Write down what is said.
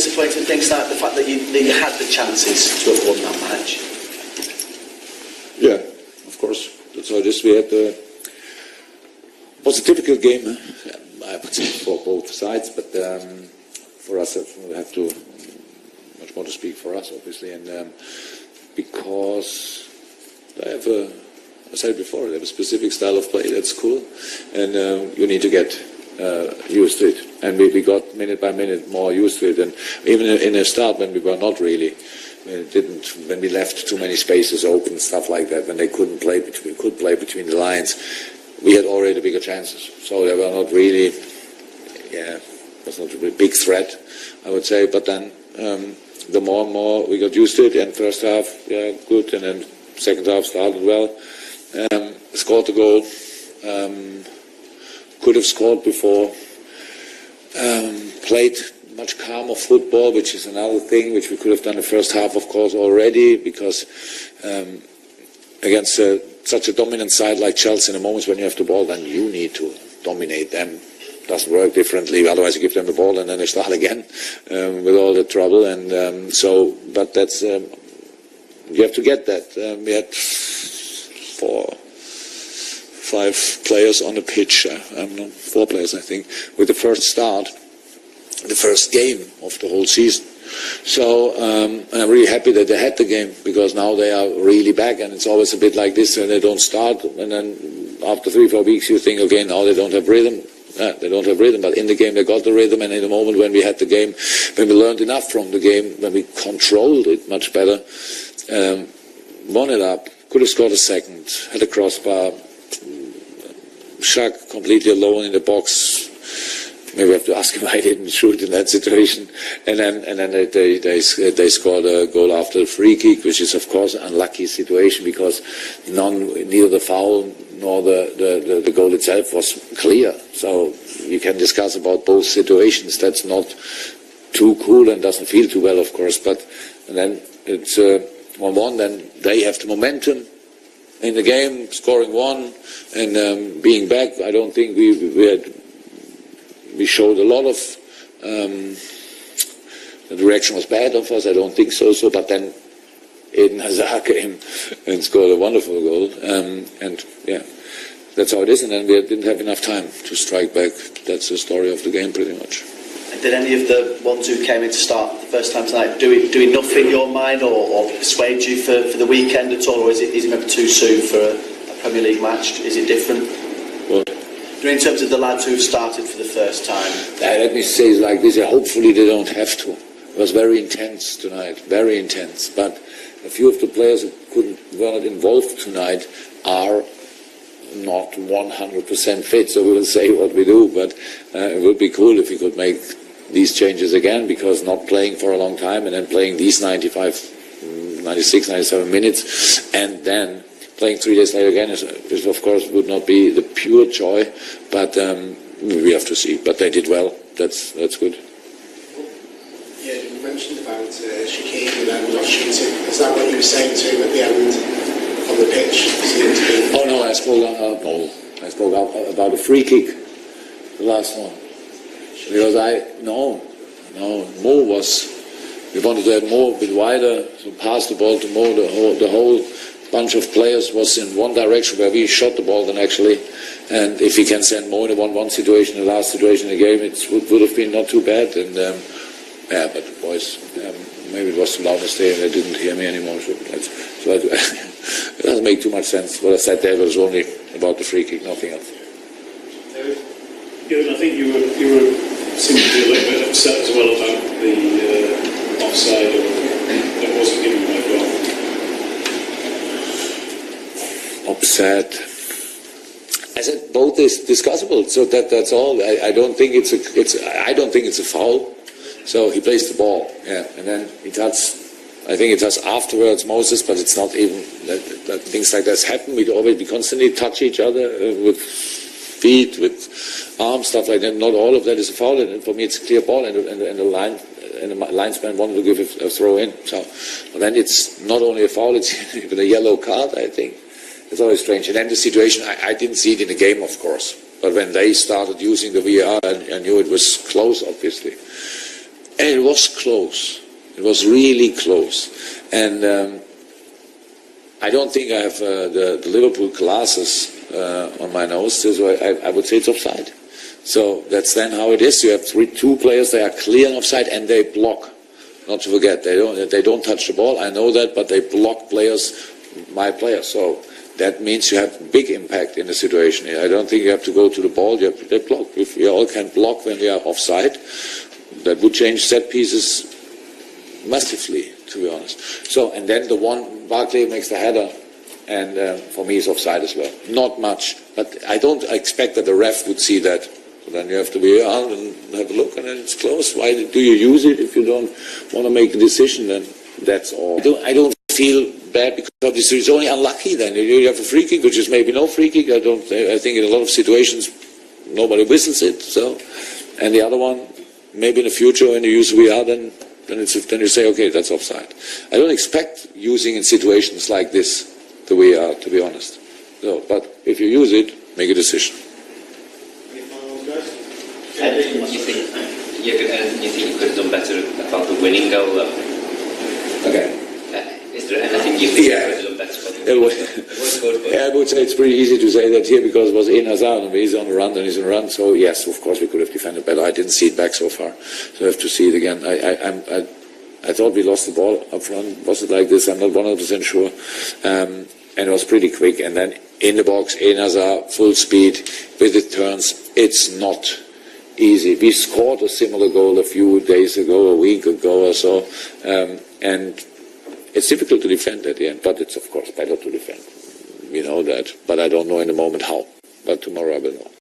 disappointing things like the fact that you had the chances to have won that match? Yeah, of course. That's how it is. It was a difficult game, I would say, for both sides, but for us, we have to much more to speak for us, obviously, and because they have I said before, they have a specific style of play that's cool, and you need to get used to it. And we got minute by minute more used to it, and even in a start when we were not really, when we left too many spaces open, stuff like that, when they could play between the lines, we had already bigger chances. So they were not really, it was not a big threat, I would say. But then the more and more we got used to it, and first half, good, and then second half started well. Scored the goal. Could have scored before. Played much calmer football, which is another thing which we could have done the first half, of course, already, because against such a dominant side like Chelsea, in the moments when you have the ball, then you need to dominate them. Doesn't work differently. Otherwise, you give them the ball and then they start again with all the trouble. And but that's you have to get that. We had 5 players on the pitch. 4 players, I think, with the first start, the first game of the whole season. So and I'm really happy that they had the game, because now they are really back, and it's always a bit like this when they don't start, and then after 3-4 weeks you think, okay, now they don't have rhythm. They don't have rhythm, but in the game they got the rhythm, and in the moment when we had the game, when we learned enough from the game, when we controlled it much better, won it up, could have scored a second, had a crossbar, Shaq completely alone in the box. Maybe we have to ask him why he didn't shoot in that situation. And then they scored a goal after a free kick, which is of course an unlucky situation, because neither the foul nor the goal itself was clear. So you can discuss about both situations. That's not too cool and doesn't feel too well, of course. But and then it's 1-1. Then they have the momentum in the game, scoring 1 and being back. I don't think we showed a lot of the direction was bad of us. I don't think so. But then Eden Hazard came and scored a wonderful goal, and yeah, that's how it is. And then we didn't have enough time to strike back. That's the story of the game, pretty much. Did any of the ones who came in to start the first time tonight do enough in your mind, or persuade you for the weekend at all, or is it maybe too soon for a Premier League match? Is it different? What? In terms of the lads who've started for the first time. Let me say it like this: hopefully they don't have to. It was very intense tonight, very intense. But a few of the players who were not involved tonight are not 100% fit, so we will say what we do, but it would be cool if we could make these changes again, because not playing for a long time and then playing these 96, 97 minutes and then playing 3 days later again is of course would not be the pure joy, but we have to see. But they did well. That's good. Yeah, you mentioned about Shaqiri and not shooting. Is that what you were saying to him at the end? On the pitch? Oh no, I spoke about a free kick, the last one, because Mo was. We wanted to have Mo a bit wider, so pass the ball to Mo. The whole bunch of players was in one direction where we shot the ball then actually, and if we can send Mo in a 1-1 situation, the last situation in the game, it would have been not too bad. And but the boys, maybe it was too loud to stay and they didn't hear me anymore. So it doesn't make too much sense. What I said there was only about the free kick, nothing else. Jurgen, I think you seemed to be a little bit upset as well about the offside that wasn't given by goal. Upset. I said both is discussable, so that's all. I don't think it's a foul. So he plays the ball, and then he touches. I think it does afterwards, Moses, but it's not even that things like that happen. We constantly touch each other with feet, with arms, stuff like that. Not all of that is a foul, and for me it's a clear ball, and the linesman wanted to give a throw in. So then it's not only a foul, it's even a yellow card, I think. It's always strange. And then the situation, I didn't see it in the game, of course, but when they started using the VAR, I knew it was close, obviously. And it was close. It was really close. And I don't think I have the Liverpool glasses on my nose, so I would say it's offside. So that's then how it is. You have two players, they are clear and offside, and they block. Not to forget, they don't touch the ball, I know that, but they block players, my players. So that means you have big impact in the situation. I don't think you have to go to the ball, they block. If we all can block when we are offside, that would change set pieces massively, to be honest. So, and then the one, Barkley makes the header, and for me is offside as well. Not much, but I don't expect that the ref would see that. So then you have to be out and have a look, and then it's close. Why do you use it if you don't want to make a decision? Then that's all. I don't feel bad because it's only unlucky. Then you have a free kick, which is maybe no free kick. I think in a lot of situations nobody whistles it. So, and the other one, maybe in the future when you use VR, then you say, okay, that's offside. I don't expect using in situations like this the VR, to be honest. So, but if you use it, make a decision. You think you could have done better about the winning goal, though? Okay. Is there anything you think you could have done better about the winning goal? It was good, but... Yeah, I would say it's pretty easy to say that here because it was in Hazard and he's on the run and he's on the run. So yes, of course we could have defended better. I didn't see it back so far, so I have to see it again. I thought we lost the ball up front. Was it like this? I'm not 100% sure. And it was pretty quick. And then in the box, in Hazard, full speed with the turns. It's not easy. We scored a similar goal a few days ago, a week ago or so, and it's difficult to defend at the end, but it's of course better to defend. We know that, but I don't know in the moment how. But tomorrow I will know.